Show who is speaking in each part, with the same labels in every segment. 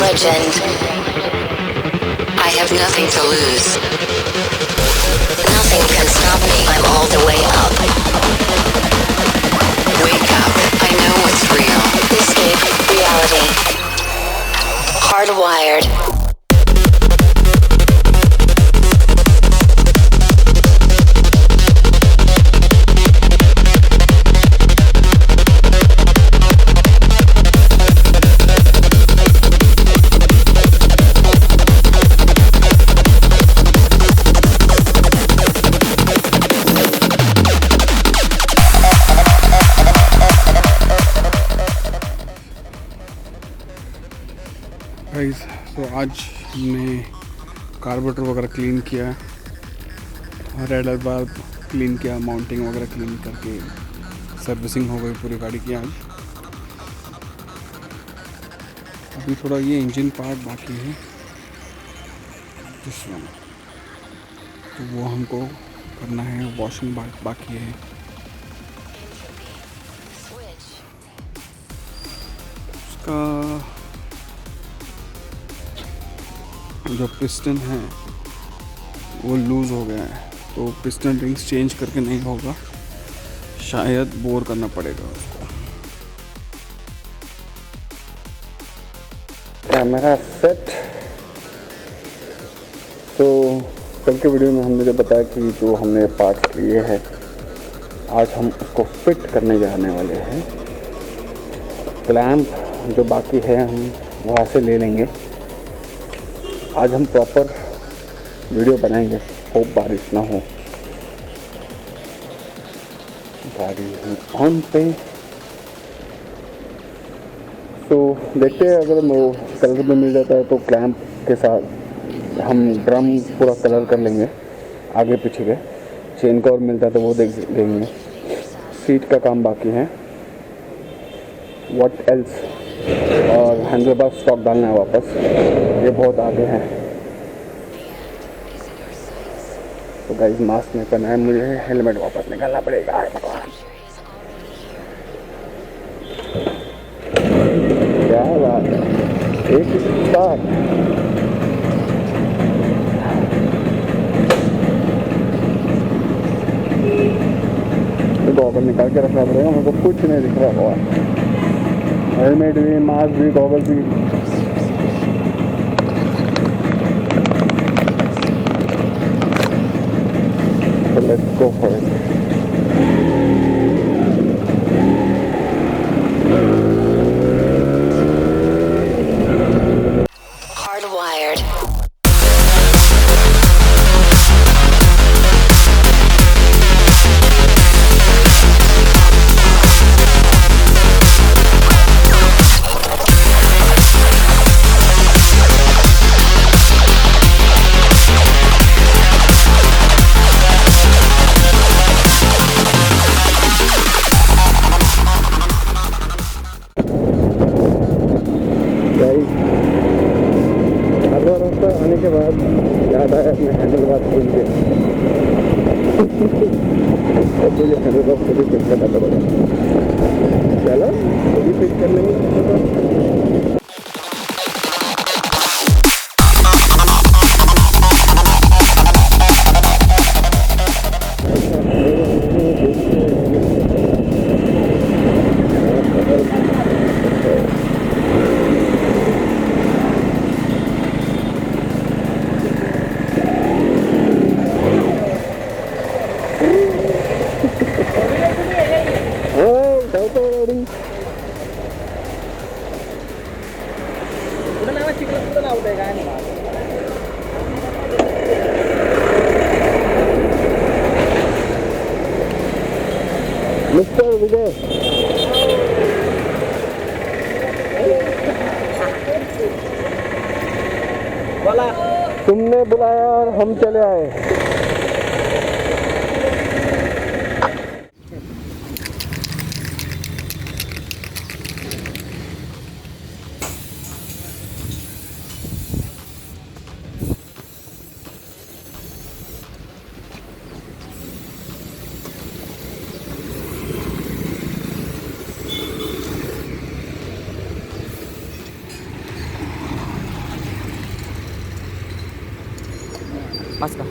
Speaker 1: legend. I have nothing to lose. Nothing can stop me. I'm all the way up. Wake up. I know what's real. Escape reality. Hardwired.
Speaker 2: Guys, तो आज हमने carburettor वगैरह clean किया, raider बार clean किया, mounting वगैरह clean करके servicing हो गई पूरी गाड़ी की आज। अभी थोड़ा ये इंजन पार्ट बाकी है जिसमें, तो वो हमको करना है, वॉशिंग बाकी है। उसका जो पिस्टन है वो लूज़ हो गया है, तो पिस्टन रिंग्स चेंज करके नहीं होगा, शायद बोर करना पड़ेगा उसको। Camera set. तो कल के वीडियो में हमने जो बताया कि जो हमने पार्ट्स लिए हैं, आज हम उसको फिट करने जाने वाले हैं। क्लैंप जो बाकी है हम वहाँ से ले लेंगे। आज हम प्रॉपर वीडियो बनाएंगे, होप बारिश ना हो। गाड़ी ऑन पे, तो देखते हैं अगर वो कलर में मिल जाता है तो क्लैंप के साथ हम ड्रम पूरा कलर कर लेंगे आगे पीछे के। चेन का और मिलता है तो वो देख लेंगे। सीट का काम बाकी है, व्हाट एल्स, और हैंडल बार स्टॉक डालना है वापस, ये बहुत आगे है। तो गाइस, मास्क नहीं पहना है मुझे, हेलमेट वापस निकालना पड़ेगा। क्या बात है, एक स्टार। गॉगल निकाल के रखना पड़ेगा, मेरे को कुछ नहीं दिख रहा हुआ। हेलमेट भी, मास्क भी, गॉगल भी। So let's go for it.
Speaker 1: Hardwired.
Speaker 2: आने के बाद याद आया अपने हैंडल बार खोल के, अब मुझे हैंडल बार खुद ही फिट करना पड़ेगा। चलो खुद ही फिट कर लेंगे। मिस्टर विजय, तुमने बुलाया और हम चले आए। पास का।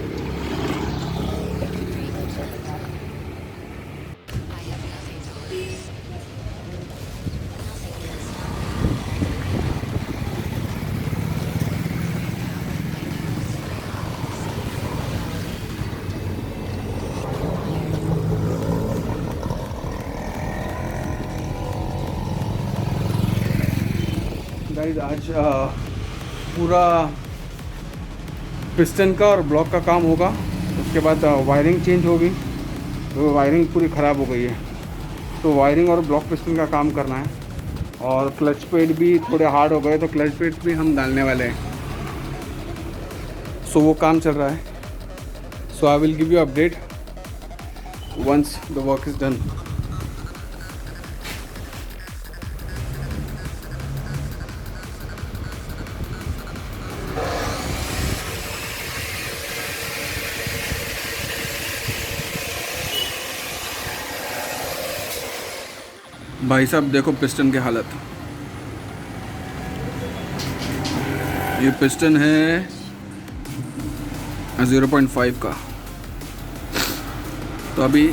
Speaker 2: गाइस आज पूरा पिस्टन का और ब्लॉक का काम होगा, उसके बाद वायरिंग चेंज होगी। तो वायरिंग पूरी ख़राब हो गई है, तो वायरिंग और ब्लॉक पिस्टन का काम करना है। और क्लच पेड भी थोड़े हार्ड हो गए, तो क्लच पेड भी हम डालने वाले हैं। सो वो काम चल रहा है। So I will give you update once the work is done. भाई साहब देखो पिस्टन की हालत। ये पिस्टन है 0.5 का, तो अभी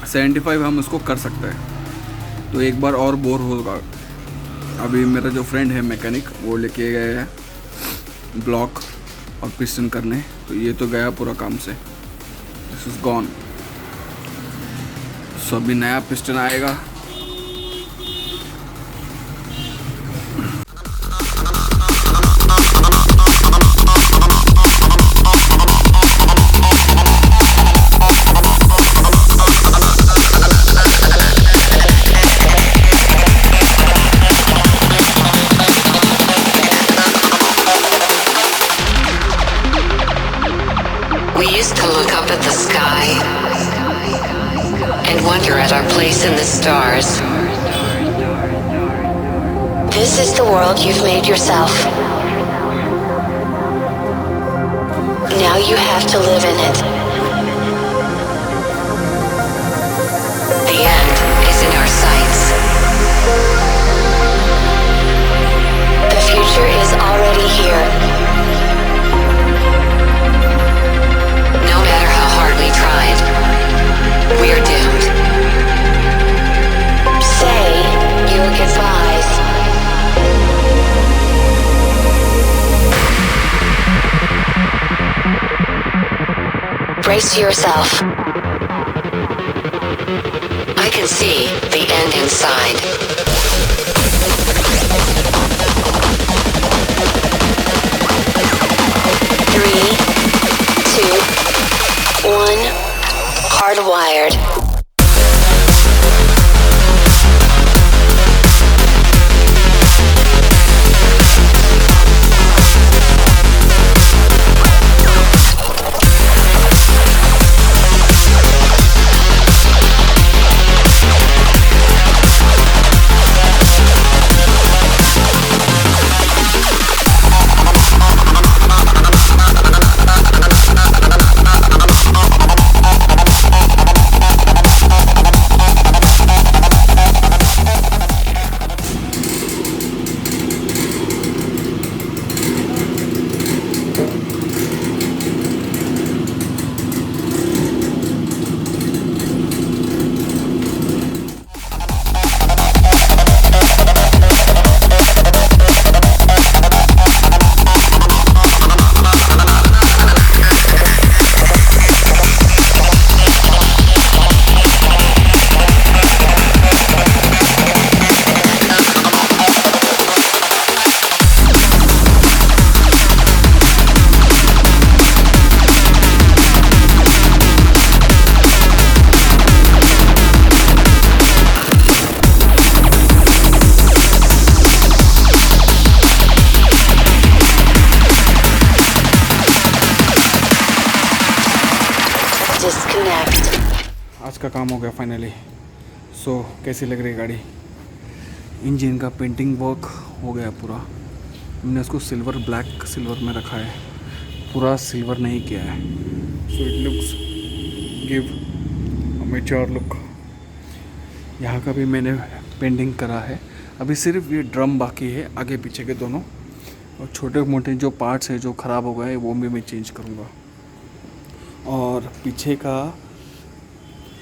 Speaker 2: 75 हम उसको कर सकते हैं। तो एक बार और बोर होगा। अभी मेरा जो फ्रेंड है मैकेनिक, वो लेके गए हैं ब्लॉक और पिस्टन करने। तो ये तो गया पूरा काम से, दिस इज़ गॉन। सो अभी नया पिस्टन आएगा।
Speaker 1: We used to look up at the sky and wonder at our place in the stars. This is the world you've made yourself. Now you have to live in it. The end is in our sights. The future is already here. No matter how hard we tried, we are doomed. Say your goodbyes. Brace yourself. I can see the end inside. Three, two, one, hardwired.
Speaker 2: आज का काम हो गया finally. सो कैसी लग रही है गाड़ी? इंजन का पेंटिंग वर्क हो गया पूरा। मैंने उसको सिल्वर ब्लैक सिल्वर में रखा है, पूरा सिल्वर नहीं किया है। So it looks give a mature look. यहाँ का भी मैंने पेंटिंग करा है। अभी सिर्फ ये ड्रम बाकी है, आगे पीछे के दोनों। और छोटे मोटे जो पार्ट्स हैं जो ख़राब हो गए वो भी मैं चेंज करूँगा। और पीछे का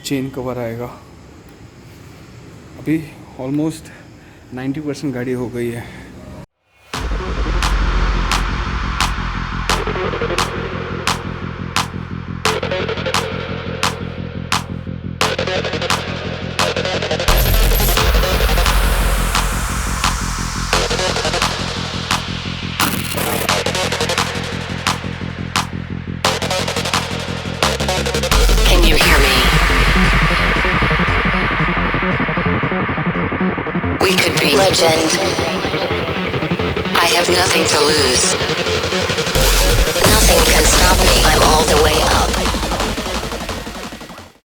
Speaker 2: चेन कवर आएगा। अभी ऑलमोस्ट 90% गाड़ी हो गई है।
Speaker 1: Can you hear me? We could be legend. I have nothing to lose.